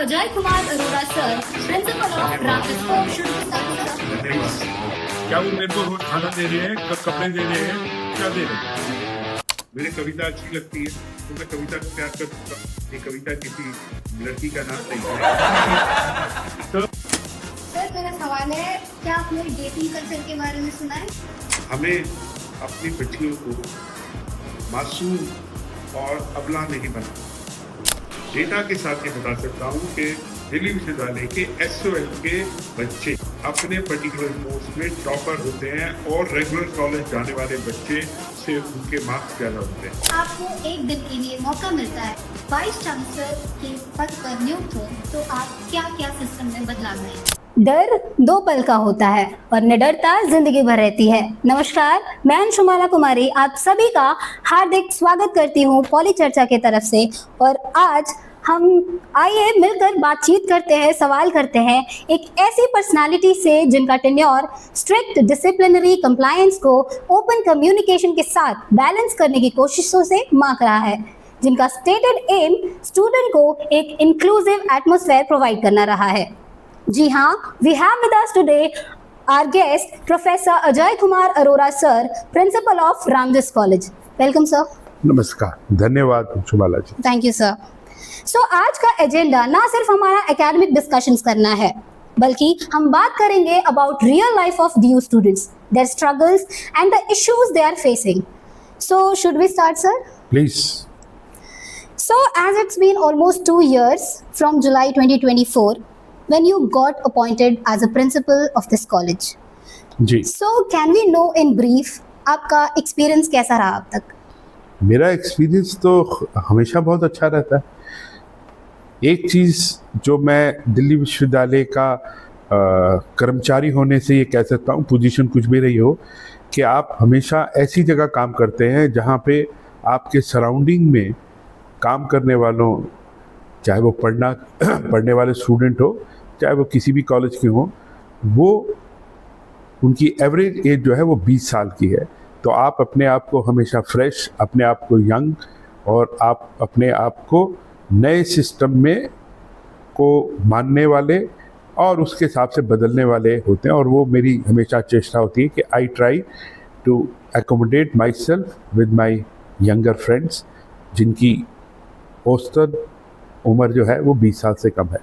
Ajay Kumar Arora sir, principal of Ramakrishna school. क्या वो मेरे को रोज खाना दे रहे हैं, कपड़े दे रहे हैं, क्या दे रहे हैं? मेरी कविता अच्छी लगती है तो मैं कविता को प्यार कर सकता हूँ। ये कविता किसी लड़की का नाम नहीं है। तो सर मेरा सवाल है, क्या आपने डेटिंग कल्चर के बारे में सुना है? हमें अपनी बच्चियों को मासूम और अबला नहीं बनाना। डेटा के साथ ये बता सकता हूँ कि दिल्ली विश्वविद्यालय के SOL के बच्चे अपने पर्टिकुलर कोर्स में टॉपर होते हैं और रेगुलर कॉलेज जाने वाले बच्चे से उनके मार्क्स ज़्यादा होते हैं। आपको एक दिन के लिए मौका मिलता है वाइस चांसलर के पद पर नियुक्त हो, तो आप क्या क्या सिस्टम में बदलाव लाएंगे? डर 2 पल का होता है और निडरता जिंदगी भर रहती है। नमस्कार, मैं अंशुमाला कुमारी आप सभी का हार्दिक स्वागत करती हूँ पॉली चर्चा के तरफ से। और आज हम आइए मिलकर बातचीत करते हैं, सवाल करते हैं एक ऐसी पर्सनालिटी से जिनका टेन्योर स्ट्रिक्ट डिसिप्लिनरी कंप्लायंस को ओपन कम्युनिकेशन के साथ बैलेंस करने की कोशिशों से मांग रहा है, जिनका स्टेटेड एम स्टूडेंट को एक इंक्लूसिव एटमॉस्फेयर प्रोवाइड करना रहा है। जी हाँ, we have with us today our guest professor Ajay Kumar Arora sir, principal of Ramakrishna college. Welcome sir. नमस्कार, धन्यवाद Shumala ji. Thank you sir. So आज का एजेंडा ना सिर्फ हमारा एकेडमिक डिस्कशंस करना है, बल्कि हम बात करेंगे about real life of DU students, their struggles and the issues they are facing. So should we start sir? Please. So as it's been almost 2 years from July 2024 when you got appointed as a principal of this college. जी। So can we know in brief आपका experience कैसा रहा अब तक? मेरा experience तो हमेशा बहुत अच्छा रहता है। एक चीज़ जो मैं दिल्ली विश्वविद्यालय का कर्मचारी होने से ये कह सकता हूँ, पोजीशन कुछ भी रही हो, कि आप हमेशा ऐसी जगह काम करते हैं जहाँ पे आपके सराउंडिंग में काम करने वालों, चाहे वो पढ़ने वाले स्टूडेंट हो, चाहे वो किसी भी कॉलेज के हो, वो उनकी एवरेज एज जो है वो 20 साल की है। तो आप अपने आप को हमेशा फ्रेश, अपने आप को यंग और आप अपने आप को नए सिस्टम में को मानने वाले और उसके हिसाब से बदलने वाले होते हैं। और वो मेरी हमेशा चेष्टा होती है कि I try to accommodate myself with my younger friends, जिनकी औसतन उम्र जो है वो 20 साल से कम है।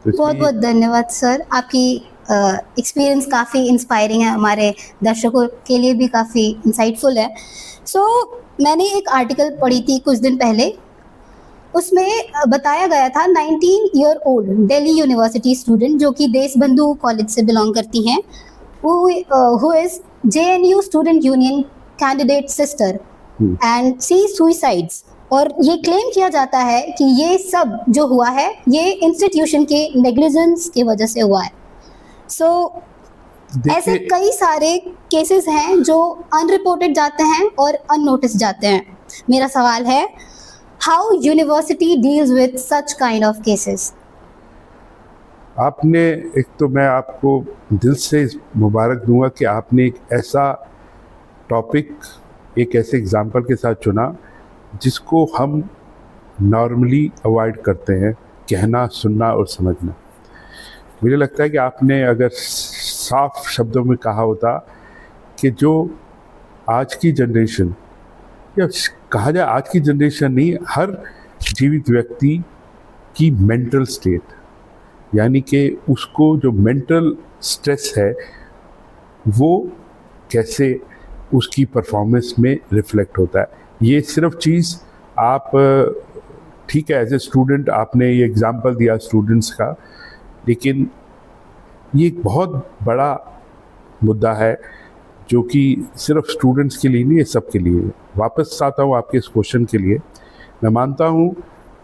तो बहुत बहुत धन्यवाद सर, आपकी एक्सपीरियंस काफ़ी इंस्पायरिंग है, हमारे दर्शकों के लिए भी काफ़ी इंसाइटफुल है। सो मैंने एक आर्टिकल पढ़ी थी कुछ दिन पहले, उसमें बताया गया था 19 year old Delhi university student जो कि देशबंधु कॉलेज से बिलोंग करती हैं, who is JNU student union candidate sister and see suicides. और ये क्लेम किया जाता है कि ये सब जो हुआ है ये इंस्टीट्यूशन के नेग्लिजेंस की वजह से हुआ है। सो ऐसे कई सारे केसेस हैं जो अनरिपोर्टेड जाते हैं और अननोटिस जाते हैं। मेरा सवाल है, how university deals with such kind of cases? आपने, एक तो मैं आपको दिल से मुबारक दूंगा कि आपने एक ऐसा टॉपिक, एक ऐसे एग्जाम्पल के साथ चुना जिसको हम नॉर्मली अवॉइड करते हैं कहना, सुनना और समझना। मुझे लगता है कि आपने अगर साफ शब्दों में कहा होता कि जो आज की जनरेशन, या कहा जाए आज की जनरेशन नहीं, हर जीवित व्यक्ति की मेंटल स्टेट, यानी कि उसको जो मेंटल स्ट्रेस है वो कैसे उसकी परफॉर्मेंस में रिफ्लेक्ट होता है। ये सिर्फ चीज़ आप, ठीक है, एज ए स्टूडेंट आपने ये एग्जांपल दिया स्टूडेंट्स का, लेकिन ये एक बहुत बड़ा मुद्दा है जो कि सिर्फ स्टूडेंट्स के लिए नहीं है, सबके लिए। वापस आता हूँ आपके इस क्वेश्चन के लिए। मैं मानता हूँ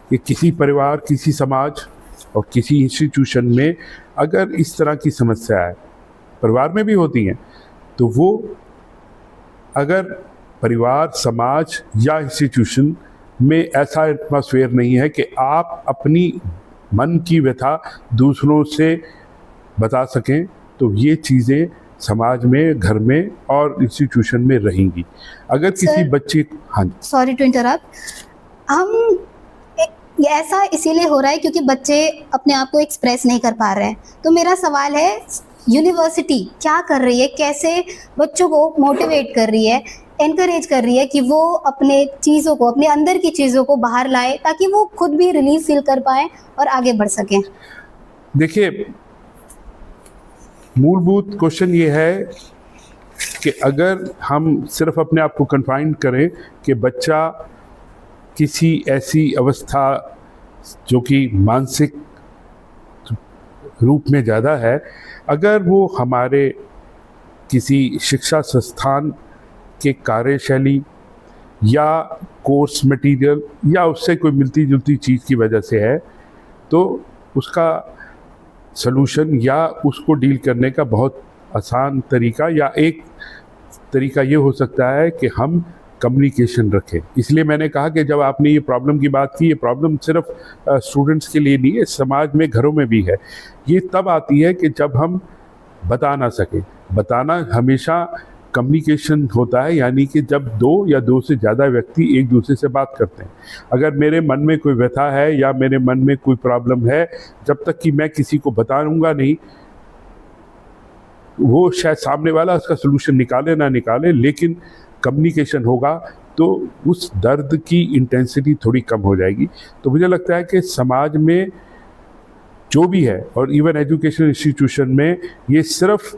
कि किसी परिवार, किसी समाज और किसी इंस्टीट्यूशन में अगर इस तरह की समस्या है, परिवार में भी होती हैं, तो वो अगर परिवार, समाज या इंस्टीट्यूशन में ऐसा एटमॉस्फेयर नहीं है कि आप अपनी मन की व्यथा दूसरों से बता सकें, तो ये चीज़ें समाज में, घर में और इंस्टीट्यूशन में रहेंगी। अगर किसी बच्चे, हाँ, सॉरी टू इंटरप्ट, हम ये ऐसा इसीलिए हो रहा है क्योंकि बच्चे अपने आप को एक्सप्रेस नहीं कर पा रहे हैं। तो मेरा सवाल है, यूनिवर्सिटी क्या कर रही है, कैसे बच्चों को मोटिवेट कर रही है, एनकरेज कर रही है कि वो अपने चीज़ों को, अपने अंदर की चीज़ों को बाहर लाए ताकि वो खुद भी रिलीफ फील कर पाएँ और आगे बढ़ सकें? देखिए, मूलभूत क्वेश्चन ये है कि अगर हम सिर्फ अपने आप को कन्फाइन करें कि बच्चा किसी ऐसी अवस्था जो कि मानसिक रूप में ज़्यादा है, अगर वो हमारे किसी शिक्षा संस्थान के कार्यशैली या कोर्स मटेरियल या उससे कोई मिलती जुलती चीज़ की वजह से है, तो उसका सलूशन या उसको डील करने का बहुत आसान तरीका या एक तरीका ये हो सकता है कि हम कम्युनिकेशन रखें। इसलिए मैंने कहा कि जब आपने ये प्रॉब्लम की बात की, ये प्रॉब्लम सिर्फ स्टूडेंट्स के लिए नहीं है, समाज में, घरों में भी है। ये तब आती है कि जब हम बता ना सकें। बताना हमेशा कम्युनिकेशन होता है, यानी कि जब दो या दो से ज़्यादा व्यक्ति एक दूसरे से बात करते हैं। अगर मेरे मन में कोई व्यथा है या मेरे मन में कोई प्रॉब्लम है, जब तक कि मैं किसी को बताऊंगा नहीं, वो शायद सामने वाला उसका सलूशन निकाले ना निकाले, लेकिन कम्युनिकेशन होगा तो उस दर्द की इंटेंसिटी थोड़ी कम हो जाएगी। तो मुझे लगता है कि समाज में जो भी है, और इवन एजुकेशन इंस्टीट्यूशन में, ये सिर्फ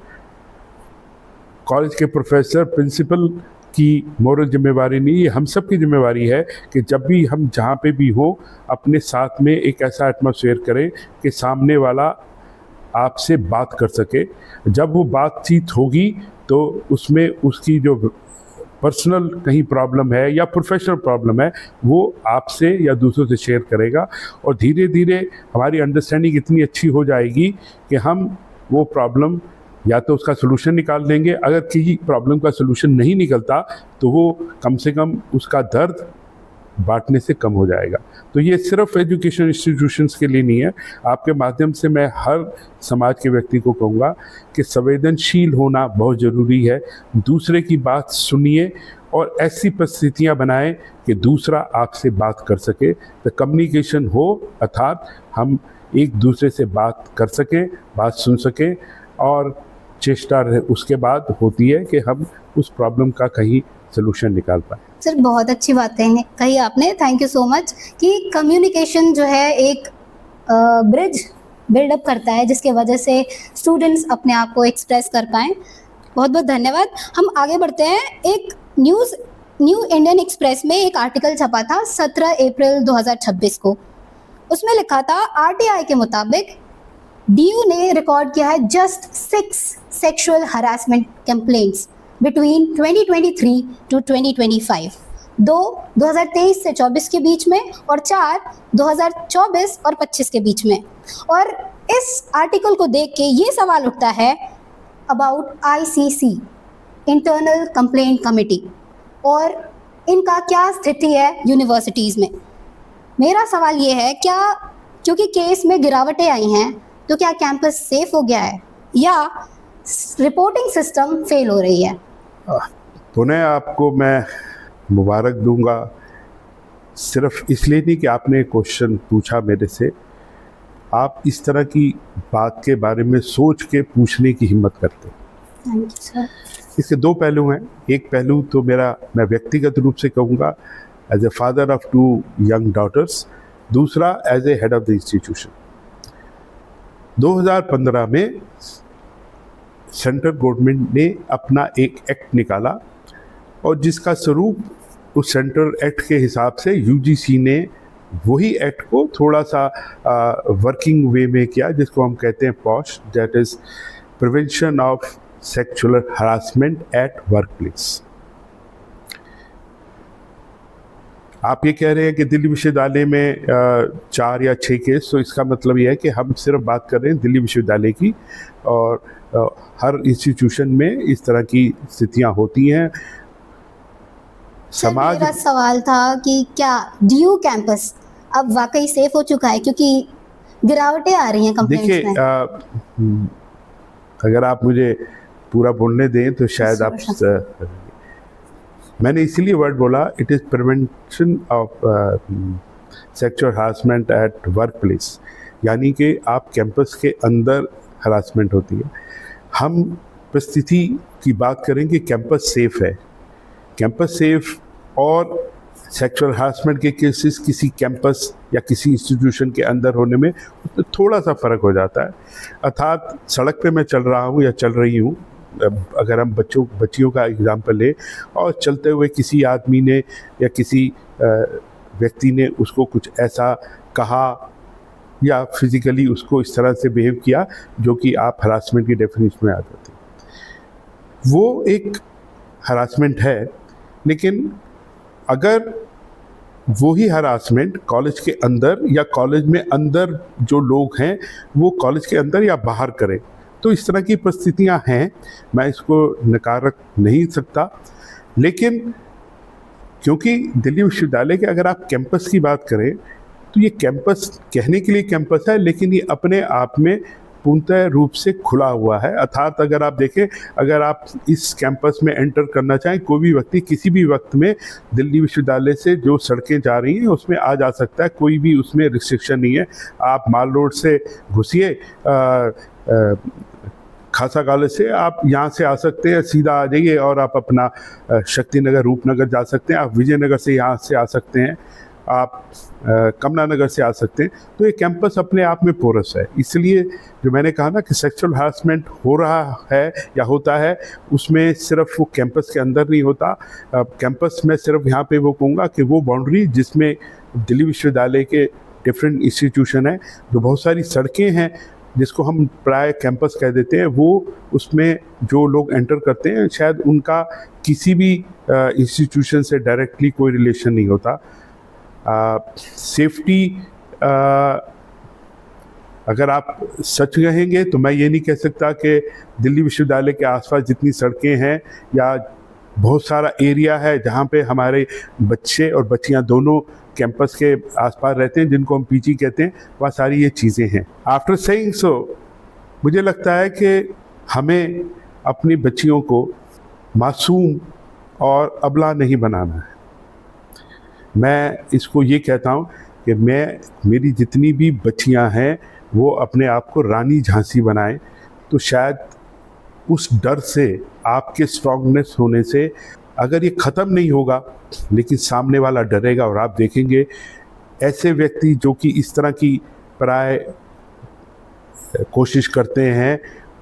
कॉलेज के प्रोफेसर, प्रिंसिपल की मोरल जिम्मेवारी नहीं, ये हम सब की जिम्मेवारी है कि जब भी हम जहाँ पे भी हो, अपने साथ में एक ऐसा एटमॉस्फेयर करें कि सामने वाला आपसे बात कर सके। जब वो बातचीत होगी तो उसमें उसकी जो पर्सनल कहीं प्रॉब्लम है या प्रोफेशनल प्रॉब्लम है, वो आपसे या दूसरों से शेयर करेगा, और धीरे धीरे हमारी अंडरस्टैंडिंग इतनी अच्छी हो जाएगी कि हम वो प्रॉब्लम या तो उसका सलूशन निकाल देंगे, अगर किसी प्रॉब्लम का सलूशन नहीं निकलता तो वो कम से कम उसका दर्द बांटने से कम हो जाएगा। तो ये सिर्फ एजुकेशन इंस्टीट्यूशंस के लिए नहीं है। आपके माध्यम से मैं हर समाज के व्यक्ति को कहूँगा कि संवेदनशील होना बहुत ज़रूरी है। दूसरे की बात सुनिए और ऐसी परिस्थितियाँ बनाएं कि दूसरा आपसे बात कर सके। तो कम्युनिकेशन हो, अर्थात हम एक दूसरे से बात कर सकें, बात सुन सकें, और चेष्टा उसके बाद होती है कि हम उस प्रॉब्लम का कहीं सलूशन निकाल पाए। सर, बहुत अच्छी बातें कही आपने, थैंक यू सो मच। कि कम्युनिकेशन जो है एक ब्रिज बिल्डअप करता है जिसके वजह से स्टूडेंट्स अपने आप को एक्सप्रेस कर पाएँ। बहुत बहुत धन्यवाद। हम आगे बढ़ते हैं। एक न्यू इंडियन एक्सप्रेस में एक आर्टिकल छपा था 17 अप्रैल 2026 को। उसमें लिखा था, आरटीआई के मुताबिक डीयू ने रिकॉर्ड किया है just 6 sexual harassment complaints between 2023 to 2025, 2 2023 से 24 के बीच में और 4 2024 और 25 के बीच में। और इस आर्टिकल को देख के ये सवाल उठता है about ICC, internal complaint committee, और इनका क्या स्थिति है यूनिवर्सिटीज़ में। मेरा सवाल ये है, क्या क्योंकि केस में गिरावटें आई हैं तो क्या कैंपस सेफ हो गया है या रिपोर्टिंग सिस्टम फेल हो रही है? पुनः आपको मैं मुबारक दूंगा, सिर्फ इसलिए नहीं कि आपने क्वेश्चन पूछा मेरे से, आप इस तरह की बात के बारे में सोच के पूछने की हिम्मत करते। Thank you sir. इसके दो पहलू हैं। एक पहलू तो मैं व्यक्तिगत रूप से कहूँगा as a father of 2 young daughters, दूसरा as a head of the institution. 2015 में सेंट्रल गवर्नमेंट ने अपना एक एक्ट निकाला, और जिसका स्वरूप उस सेंट्रल एक्ट के हिसाब से यूजीसी ने वही एक्ट को थोड़ा सा वर्किंग वे में किया, जिसको हम कहते हैं posh, that is prevention of sexual harassment at work place. आप ये कह रहे हैं कि दिल्ली विश्वविद्यालय में 4 या 6 केस, तो इसका मतलब ये है कि हम सिर्फ बात कर रहे हैं दिल्ली विश्वविद्यालय की, और हर इंस्टीट्यूशन में इस तरह की स्थितियां होती हैं। समाज, मेरा सवाल था कि क्या डीयू कैंपस अब वाकई सेफ हो चुका है, क्योंकि गिरावटें आ रही हैं कंप्लेंट्स में। देखिए, अगर आप मुझे पूरा बोलने दें तो शायद आप मैंने इसीलिए वर्ड बोला, it is prevention of sexual harassment at work place, यानी कि आप कैंपस के अंदर हरासमेंट होती है। हम परिस्थिति की बात करें कि कैंपस सेफ है, कैंपस सेफ और सेक्सुअल हरासमेंट के केसेस किसी कैंपस या किसी इंस्टीट्यूशन के अंदर होने में थोड़ा सा फ़र्क हो जाता है। अर्थात सड़क पे मैं चल रहा हूँ या चल रही हूँ, अगर हम बच्चियों का एग्जाम्पल लें, और चलते हुए किसी आदमी ने या किसी व्यक्ति ने उसको कुछ ऐसा कहा या फिज़िकली उसको इस तरह से बिहेव किया जो कि आप हरासमेंट की डेफिनेशन में आ जाते हैं, वो एक हरासमेंट है। लेकिन अगर वही हरासमेंट कॉलेज के अंदर या कॉलेज में अंदर जो लोग हैं वो कॉलेज के अंदर या बाहर करें, तो इस तरह की परिस्थितियां हैं, मैं इसको नकार नहीं सकता। लेकिन क्योंकि दिल्ली विश्वविद्यालय के अगर आप कैंपस की बात करें तो ये कैंपस कहने के लिए कैंपस है, लेकिन ये अपने आप में पूर्णतः रूप से खुला हुआ है। अर्थात अगर आप देखें, अगर आप इस कैंपस में एंटर करना चाहें, कोई भी व्यक्ति किसी भी वक्त में दिल्ली विश्वविद्यालय से जो सड़कें जा रही हैं उसमें आ जा सकता है, कोई भी उसमें रिस्ट्रिक्शन नहीं है। आप माल रोड से घुसिए, खासा कॉलेज से आप यहाँ से आ सकते हैं, सीधा आ जाइए और आप अपना शक्ति नगर, रूपनगर जा सकते हैं, आप विजयनगर से यहाँ से आ सकते हैं, आप कमला नगर से आ सकते हैं। तो ये कैंपस अपने आप में पोरस है। इसलिए जो मैंने कहा ना कि सेक्सुअल हरासमेंट हो रहा है या होता है, उसमें सिर्फ वो कैंपस के अंदर नहीं होता। कैंपस में सिर्फ यहाँ पे वो कहूँगा कि वो बाउंड्री जिसमें दिल्ली विश्वविद्यालय के डिफरेंट इंस्टीट्यूशन हैं, जो बहुत सारी सड़कें हैं जिसको हम प्राय कैंपस कह देते हैं, वो उसमें जो लोग एंटर करते हैं शायद उनका किसी भी इंस्टीट्यूशन से डायरेक्टली कोई रिलेशन नहीं होता। सेफ्टी, अगर आप सच कहेंगे तो मैं ये नहीं कह सकता कि दिल्ली विश्वविद्यालय के आसपास जितनी सड़कें हैं या बहुत सारा एरिया है जहाँ पे हमारे बच्चे और बच्चियाँ दोनों कैंपस के आसपास रहते हैं, जिनको हम पीजी कहते हैं, वह सारी ये चीज़ें हैं। आफ्टर सेइंग सो, मुझे लगता है कि हमें अपनी बच्चियों को मासूम और अबला नहीं बनाना है। मैं इसको ये कहता हूँ कि मेरी जितनी भी बच्चियाँ हैं वो अपने आप को रानी झांसी बनाएं, तो शायद उस डर से, आपके स्ट्रॉन्गनेस होने से, अगर ये ख़त्म नहीं होगा लेकिन सामने वाला डरेगा और आप देखेंगे ऐसे व्यक्ति जो कि इस तरह की प्राय कोशिश करते हैं,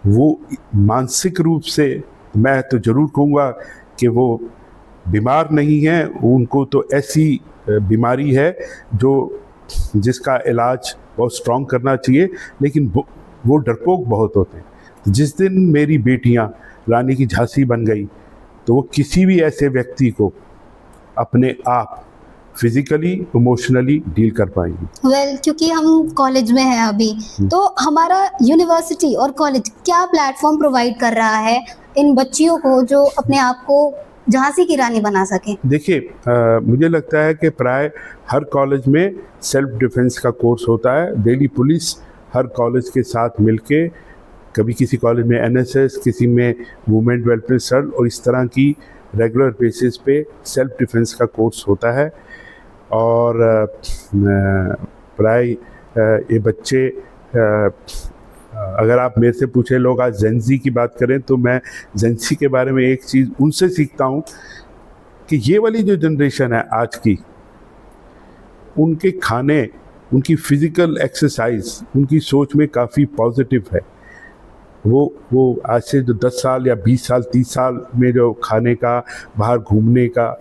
वो मानसिक रूप से, मैं तो ज़रूर कहूँगा कि वो बीमार नहीं है, उनको तो ऐसी बीमारी है जिसका इलाज बहुत स्ट्रॉन्ग करना चाहिए, लेकिन वो डरपोक बहुत होते हैं। जिस दिन मेरी बेटियां रानी की झांसी बन गई तो वो किसी भी ऐसे व्यक्ति को अपने आप फिजिकली, इमोशनली डील कर पाएंगी। वेल, क्योंकि हम कॉलेज में हैं अभी, तो हमारा यूनिवर्सिटी और कॉलेज क्या प्लेटफॉर्म प्रोवाइड कर रहा है इन बच्चियों को जो अपने आप को झांसी की रानी बना सके? देखिए, मुझे लगता है कि प्राय हर कॉलेज में सेल्फ डिफेंस का कोर्स होता है। दिल्ली पुलिस हर कॉलेज के साथ मिलके, कभी किसी कॉलेज में एनएसएस, किसी में वुमेन डेवलपमेंट सेल, और इस तरह की रेगुलर बेसिस पे सेल्फ डिफेंस का कोर्स होता है। और प्राय ये बच्चे, अगर आप मेरे से पूछे, लोग आज जेनजी की बात करें तो मैं जेनजी के बारे में एक चीज़ उनसे सीखता हूँ कि ये वाली जो जनरेशन है आज की, उनके खाने, उनकी फिज़िकल एक्सरसाइज, उनकी सोच में काफ़ी पॉजिटिव है। वो आज से जो 10 साल या 20 साल 30 साल में जो खाने का, बाहर घूमने का,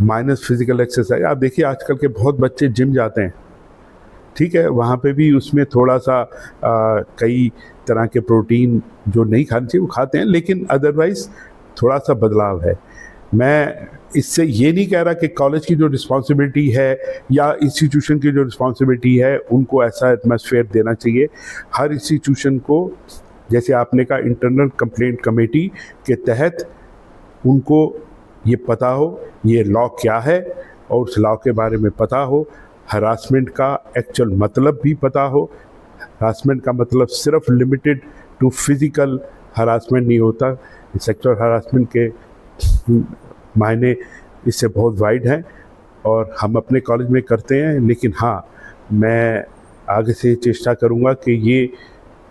माइनस फिज़िकल एक्सरसाइज, आप देखिए आजकल के बहुत बच्चे जिम जाते हैं, ठीक है, वहाँ पे भी उसमें थोड़ा सा कई तरह के प्रोटीन जो नहीं खाने चाहिए वो खाते हैं, लेकिन अदरवाइज़ थोड़ा सा बदलाव है। मैं इससे ये नहीं कह रहा कि कॉलेज की जो रिस्पॉन्सिबिलिटी है या इंस्टीट्यूशन की जो रिस्पॉन्सिबिलिटी है उनको ऐसा एटमॉस्फेयर देना चाहिए। हर इंस्टीट्यूशन को, जैसे आपने कहा, इंटरनल कंप्लेंट कमेटी के तहत उनको ये पता हो ये लॉ क्या है, और उस लॉ के बारे में पता हो, हरासमेंट का एक्चुअल मतलब भी पता हो। हरासमेंट का मतलब सिर्फ लिमिटेड टू फिज़िकल हरासमेंट नहीं होता, सेक्सुअल हरासमेंट के मायने इससे बहुत वाइड हैं। और हम अपने कॉलेज में करते हैं। लेकिन हाँ, मैं आगे से चेष्टा करूँगा कि ये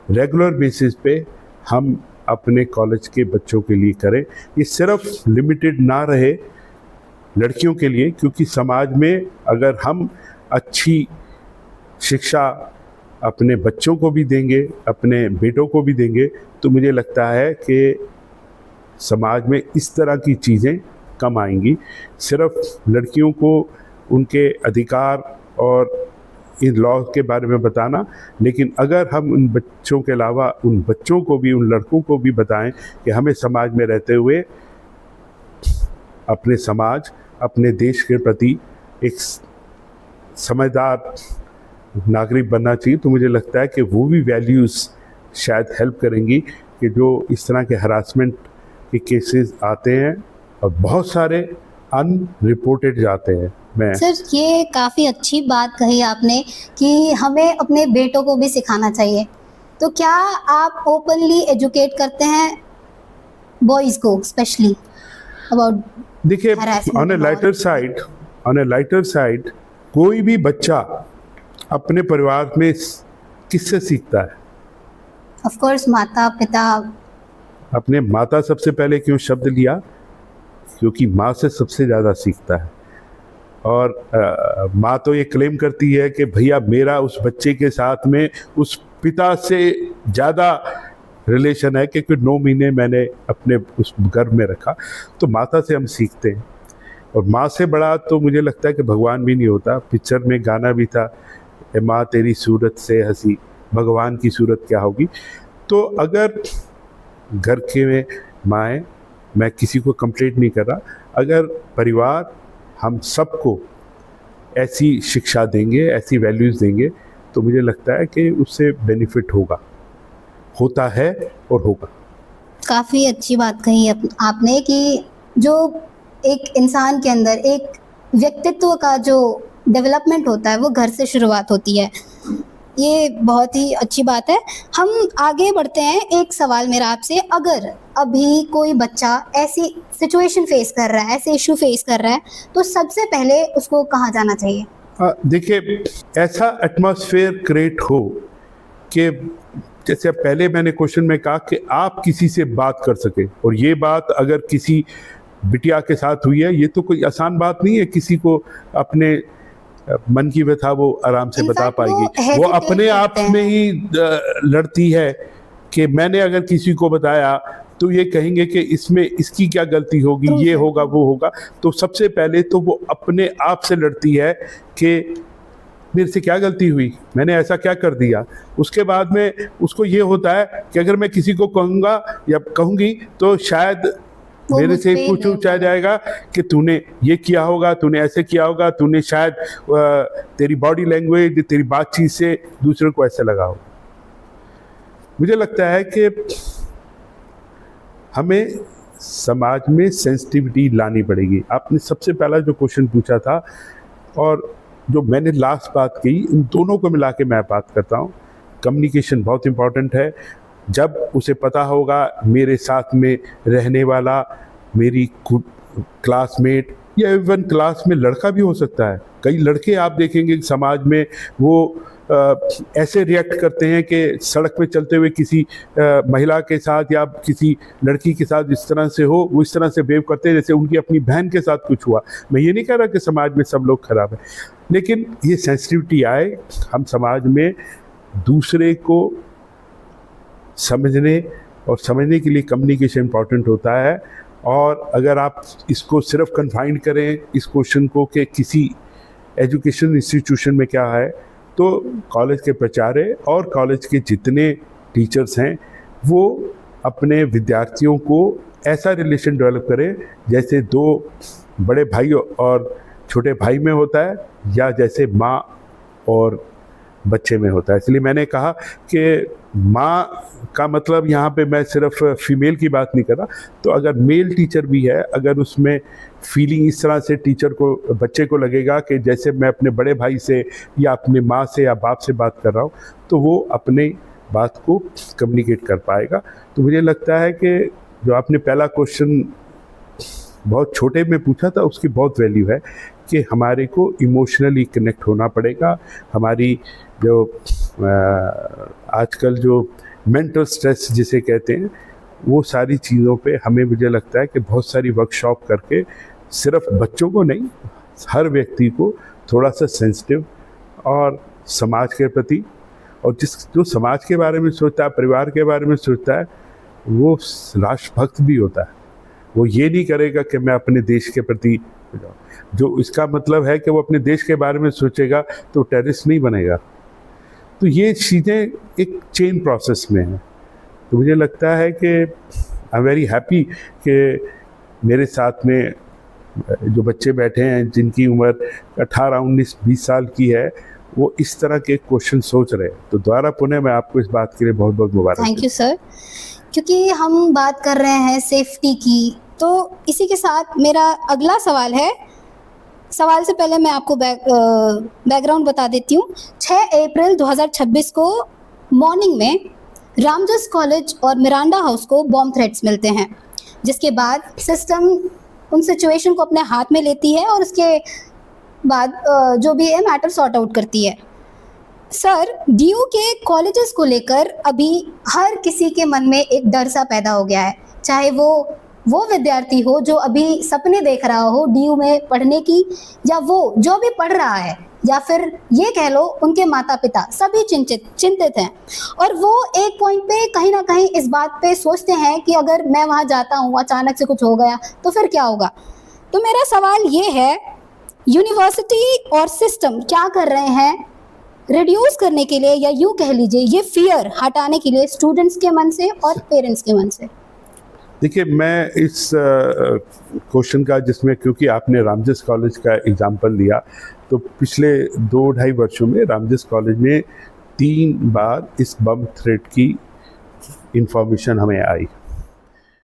रेगुलर बेसिस पे हम अपने कॉलेज के बच्चों के लिए करें। ये सिर्फ लिमिटेड ना रहे लड़कियों के लिए, क्योंकि समाज में अगर हम अच्छी शिक्षा अपने बच्चों को भी देंगे, अपने बेटों को भी देंगे, तो मुझे लगता है कि समाज में इस तरह की चीज़ें कम आएंगी। सिर्फ लड़कियों को उनके अधिकार और इन लॉ के बारे में बताना, लेकिन अगर हम उन बच्चों के अलावा उन बच्चों को भी, उन लड़कों को भी बताएं कि हमें समाज में रहते हुए अपने समाज, अपने देश के प्रति एक समझदार नागरिक बनना चाहिए, तो मुझे लगता है कि वो भी वैल्यूज़ शायद हेल्प करेंगी कि जो इस तरह के हरासमेंट के केसेस आते हैं और बहुत सारे अनरिपोर्टेड जाते हैं। मैं सर, ये काफ़ी अच्छी बात कही आपने कि हमें अपने बेटों को भी सिखाना चाहिए। तो क्या आप ओपनली एजुकेट करते हैं बॉयज़ को स्पेशली अबाउट? देखिए, ऑन ए लाइटर साइड कोई भी बच्चा अपने परिवार में किससे सीखता है? ऑफ कोर्स माता पिता। अपने माता सबसे पहले क्यों शब्द लिया? क्योंकि माँ से सबसे ज़्यादा सीखता है। और माँ तो ये क्लेम करती है कि भैया मेरा उस बच्चे के साथ में उस पिता से ज़्यादा रिलेशन है, क्योंकि 9 महीने मैंने अपने उस गर्भ में रखा। तो माता से हम सीखते हैं, और माँ से बड़ा तो मुझे लगता है कि भगवान भी नहीं होता। पिक्चर में गाना भी था, ए माँ तेरी सूरत से हंसी, भगवान की सूरत क्या होगी। तो अगर घर के में माएँ, मैं किसी को कंप्लेंट नहीं कर रहा, अगर परिवार हम सबको ऐसी शिक्षा देंगे, ऐसी वैल्यूज़ देंगे, तो मुझे लगता है कि उससे बेनिफिट होता है और होगा। काफ़ी अच्छी बात कही आपने कि जो एक इंसान के अंदर एक व्यक्तित्व का जो डेवलपमेंट होता है वो घर से शुरुआत होती है। ये बहुत ही अच्छी बात है। हम आगे बढ़ते हैं। एक सवाल मेरा आपसे, अगर अभी कोई बच्चा ऐसी सिचुएशन फेस कर रहा है, ऐसे इशू फेस कर रहा है, तो सबसे पहले उसको कहाँ जाना चाहिए? देखिए, ऐसा एटमॉस्फेयर क्रिएट हो कि जैसे पहले मैंने क्वेश्चन में कहा कि आप किसी से बात कर सके, और ये बात अगर किसी बिटिया के साथ हुई है, ये तो कोई आसान बात नहीं है किसी को अपने मन की व्यथा वो आराम से बता पाएगी। वो अपने आप में ही लड़ती है कि मैंने अगर किसी को बताया तो ये कहेंगे कि इसमें इसकी क्या गलती होगी, ये होगा वो होगा। तो सबसे पहले तो वो अपने आप से लड़ती है कि मेरे से क्या गलती हुई, मैंने ऐसा क्या कर दिया। उसके बाद में उसको ये होता है कि अगर मैं किसी को कहूँगा या कहूँगी तो शायद मेरे से पूछा जाएगा कि तूने ये किया होगा, तूने ऐसे किया होगा, तूने शायद तेरी बॉडी लैंग्वेज, तेरी बातचीत से दूसरे को ऐसे लगा होगा। मुझे लगता है कि हमें समाज में सेंसिटिविटी लानी पड़ेगी। आपने सबसे पहला जो क्वेश्चन पूछा था और जो मैंने लास्ट बात कही, इन दोनों को मिला के मैं बात करता हूँ। कम्युनिकेशन बहुत इम्पॉर्टेंट है। जब उसे पता होगा मेरे साथ में रहने वाला मेरी क्लासमेट या इवन क्लास में लड़का भी हो सकता है। कई लड़के आप देखेंगे समाज में वो ऐसे रिएक्ट करते हैं कि सड़क पे चलते हुए किसी महिला के साथ या किसी लड़की के साथ इस तरह से हो, वो इस तरह से बिहेव करते हैं जैसे उनकी अपनी बहन के साथ कुछ हुआ। मैं ये नहीं कह रहा कि समाज में सब लोग खराब हैं, लेकिन ये सेंसिटिविटी आए, हम समाज में दूसरे को समझने और समझने के लिए कम्युनिकेशन इम्पॉर्टेंट होता है। और अगर आप इसको सिर्फ कन्फाइंड करें इस क्वेश्चन को कि किसी एजुकेशन इंस्टीट्यूशन में क्या है, तो कॉलेज के प्राचार्य और कॉलेज के जितने टीचर्स हैं वो अपने विद्यार्थियों को ऐसा रिलेशन डेवलप करें जैसे दो बड़े भाई और छोटे भाई में होता है, या जैसे माँ और बच्चे में होता है। इसलिए मैंने कहा कि माँ का मतलब यहाँ पे मैं सिर्फ फीमेल की बात नहीं कर रहा। तो अगर मेल टीचर भी है, अगर उसमें फीलिंग इस तरह से टीचर को, बच्चे को लगेगा कि जैसे मैं अपने बड़े भाई से या अपने माँ से या बाप से बात कर रहा हूँ, तो वो अपने बात को कम्युनिकेट कर पाएगा। तो मुझे लगता है कि जो आपने पहला क्वेश्चन बहुत छोटे में पूछा था उसकी बहुत वैल्यू है कि हमारे को इमोशनली कनेक्ट होना पड़ेगा। हमारी जो आजकल जो मेंटल स्ट्रेस जिसे कहते हैं, वो सारी चीज़ों पे हमें, मुझे लगता है कि बहुत सारी वर्कशॉप करके सिर्फ बच्चों को नहीं, हर व्यक्ति को थोड़ा सा सेंसिटिव और समाज के प्रति, और जो समाज के बारे में सोचता है, परिवार के बारे में सोचता है, वो राष्ट्रभक्त भी होता है। वो ये नहीं करेगा कि मैं अपने देश के प्रति, जो इसका मतलब है कि वो अपने देश के बारे में सोचेगा तो टेररिस्ट नहीं बनेगा। तो ये चीज़ें एक चेन प्रोसेस में हैं। तो मुझे लगता है कि आई एम वेरी हैप्पी कि मेरे साथ में जो बच्चे बैठे हैं जिनकी उम्र 18, 19, 20 साल की है, वो इस तरह के क्वेश्चन सोच रहे हैं। तो दोबारा पुनः मैं आपको इस बात के लिए बहुत बहुत मुबारक। Thank you sir. क्योंकि हम बात कर रहे हैं सेफ्टी की, तो इसी के साथ मेरा अगला सवाल है। सवाल से पहले मैं आपको बैकग्राउंड बता देती हूँ। 6 अप्रैल 2026 को मॉर्निंग में रामजस कॉलेज और मिरांडा हाउस को बॉम्ब थ्रेट्स मिलते हैं, जिसके बाद सिस्टम उन सिचुएशन को अपने हाथ में लेती है और उसके बाद जो भी है मैटर सॉर्ट आउट करती है। सर, डीयू के कॉलेजेस को लेकर अभी हर किसी के मन में एक डर सा पैदा हो गया है, चाहे वो विद्यार्थी हो जो अभी सपने देख रहा हो डीयू में पढ़ने की, या वो जो भी पढ़ रहा है, या फिर ये कह लो उनके माता पिता, सभी चिंतित हैं। और वो एक पॉइंट पे कहीं ना कहीं इस बात पे सोचते हैं कि अगर मैं वहाँ जाता हूँ, अचानक से कुछ हो गया तो फिर क्या होगा। तो मेरा सवाल ये है, यूनिवर्सिटी और सिस्टम क्या कर रहे हैं रिड्यूस करने के लिए, या यूँ कह लीजिए ये फियर हटाने के लिए स्टूडेंट्स के मन से और पेरेंट्स के मन से? देखिए, मैं इस क्वेश्चन का, जिसमें क्योंकि आपने रामजस कॉलेज का एग्जांपल लिया, तो पिछले 2-2.5 वर्षों में रामजस कॉलेज में 3 बार इस बम थ्रेट की इंफॉर्मेशन हमें आई।